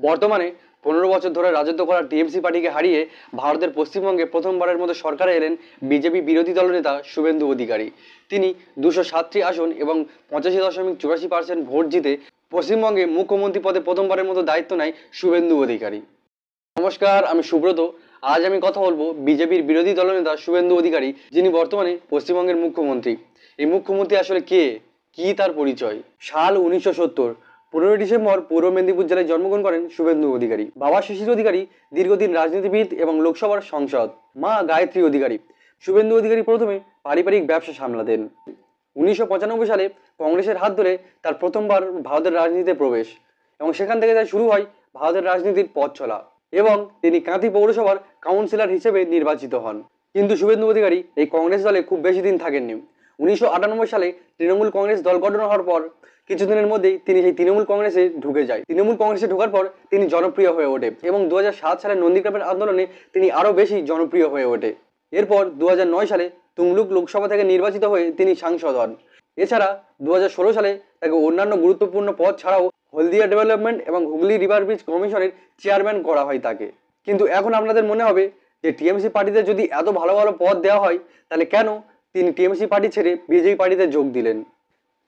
বর্তমানে 15 বছর ধরে রাজত্ব করা টিএমসি পার্টিকে হারিয়ে ভারতের পশ্চিমবঙ্গে প্রথমবারের মতো সরকারে এলেন বিজেপি বিরোধী দলনেতা শুভেন্দু অধিকারী। তিনি 207টি আসন এবং 85.84% ভোট জিতে পশ্চিমবঙ্গে মুখ্যমন্ত্রী পদে প্রথমবারের মতো দায়িত্ব নেয় শুভেন্দু অধিকারী। নমস্কার, আমি সুব্রত। আজ আমি কথা বলবো বিজেপির বিরোধী দলনেতা শুভেন্দু অধিকারী, যিনি বর্তমানে পশ্চিমবঙ্গের মুখ্যমন্ত্রী। এই মুখ্যমন্ত্রী আসলে কে, কি তার পরিচয়? সাল 1970, 15 ডিসেম্বর পূর্ব মেদিনীপুর জেলায় জন্মগ্রহণ করেন শুভেন্দু অধিকারী। বাবা শিশির অধিকারী দীর্ঘদিন রাজনীতিবিদ এবং লোকসভার সাংসদ। মা গায়ত্রী অধিকারী। শুভেন্দু অধিকারী প্রথমে পারিবারিক ব্যবসা সামলাতেন। 1995 সালে কংগ্রেসের হাত ধরে তার প্রথমবার ভারতের রাজনীতিতে প্রবেশ এবং সেখান থেকে তার শুরু হয় ভারতের রাজনীতির পথ চলা এবং তিনি কাঁথি পৌরসভার কাউন্সিলর হিসেবে নির্বাচিত হন। কিন্তু শুভেন্দু অধিকারী এই কংগ্রেস দলে খুব বেশি দিন থাকেননি। 1998 সালে তৃণমূল কংগ্রেস দল গঠন হওয়ার পর কিছুদিনের মধ্যেই তিনি সেই তৃণমূল কংগ্রেসে ঢুকে যায়। তৃণমূল কংগ্রেসে ঢোকার পর তিনি জনপ্রিয় হয়ে ওঠে এবং 2007 সালে নন্দীগ্রামের আন্দোলনে তিনি আরও বেশি জনপ্রিয় হয়ে ওঠে। এরপর 2009 সালে তমলুক লোকসভা থেকে নির্বাচিত হয়ে তিনি সাংসদ হন। এছাড়া 2016 সালে তাকে অন্যান্য গুরুত্বপূর্ণ পদ ছাড়াও হলদিয়া ডেভেলপমেন্ট এবং হুগলি রিভার ব্রিজ কমিশনের চেয়ারম্যান করা হয় তাকে। কিন্তু এখন আপনাদের মনে হবে যে টিএমসি পার্টিতে যদি এত ভালো ভালো পদ দেওয়া হয়, তাহলে কেন তিনি টিএমসি পার্টি ছেড়ে বিজেপি পার্টিতে যোগ দিলেন?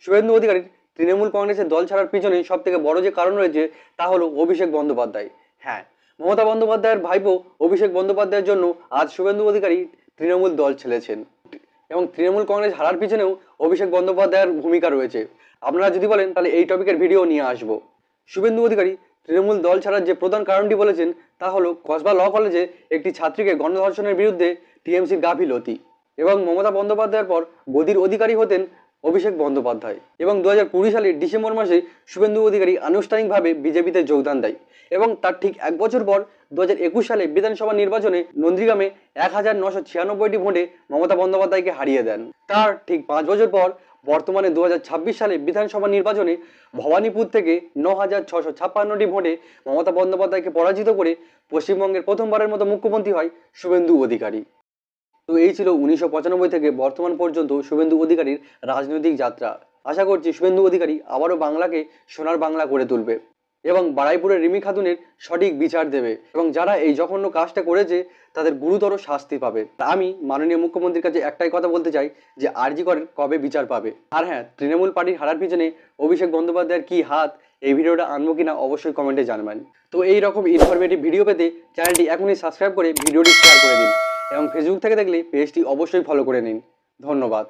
শুভেন্দু অধিকারীর তৃণমূল কংগ্রেসের দল ছাড়ার পিছনে সব থেকে বড় যে কারণ রয়েছে তা হলো অভিষেক বন্দ্যোপাধ্যায়। হ্যাঁ, মমতা বন্দ্যোপাধ্যায়ের ভাইপো অভিষেক বন্দ্যোপাধ্যায়ের জন্য আজ শুভেন্দু অধিকারী তৃণমূল দল ছেড়েছেন এবং তৃণমূল কংগ্রেস হারার পিছনেও অভিষেক বন্দ্যোপাধ্যায়ের ভূমিকা রয়েছে। আপনারা যদি বলেন তাহলে এই টপিকের ভিডিও নিয়ে আসবো। শুভেন্দু অধিকারী তৃণমূল দল ছাড়ার যে প্রধান কারণটি বলেছেন তা হলো কসবা ল কলেজে একটি ছাত্রীকে গণধর্ষণের বিরুদ্ধে টিএমসির গাফিলতি এবং মমতা বন্দ্যোপাধ্যায়ের পর গদির অধিকারী হতেন অভিষেক বন্দ্যোপাধ্যায় এবং 2020 সালের ডিসেম্বর মাসে শুভেন্দু অধিকারী আনুষ্ঠানিকভাবে বিজেপিতে যোগদান দেয় এবং তার ঠিক 1 বছর পর 2021 সালে বিধানসভা নির্বাচনে নন্দীগ্রামে 1996টি ভোটে মমতা বন্দ্যোপাধ্যায়কে হারিয়ে দেন। তার ঠিক 5 বছর পর বর্তমানে 2026 সালে বিধানসভা নির্বাচনে ভবানীপুর থেকে 9656টি ভোটে মমতা বন্দ্যোপাধ্যায়কে পরাজিত করে পশ্চিমবঙ্গের প্রথমবারের মতো মুখ্যমন্ত্রী হয় শুভেন্দু অধিকারী। তো এই ছিল 1995 থেকে বর্তমান পর্যন্ত শুভেন্দু অধিকারীর রাজনৈতিক যাত্রা। আশা করছি শুভেন্দু অধিকারী আবারও বাংলাকে সোনার বাংলা করে তুলবে এবং বারাইপুরের রিমি খাতুনের সঠিক বিচার দেবে এবং যারা এই জঘন্য কাজটা করেছে তাদের গুরুতর শাস্তি পাবে। আমি মাননীয় মুখ্যমন্ত্রীর কাছে একটাই কথা বলতে চাই যে আরজি করের কবে বিচার পাবে। আর হ্যাঁ, তৃণমূল পার্টির হারার পিছনে অভিষেক বন্দ্যোপাধ্যায়ের কি হাত, এই ভিডিওটা আনবো কিনা অবশ্যই কমেন্টে জানাবেন। তো এই রকম ইনফরমেটিভ ভিডিও পেতে চ্যানেলটি এখনই সাবস্ক্রাইব করে ভিডিওটি শেয়ার করে দিন এবং ফেসবুক থেকে দেখলে পেজটি অবশ্যই ফলো করে নিন। ধন্যবাদ।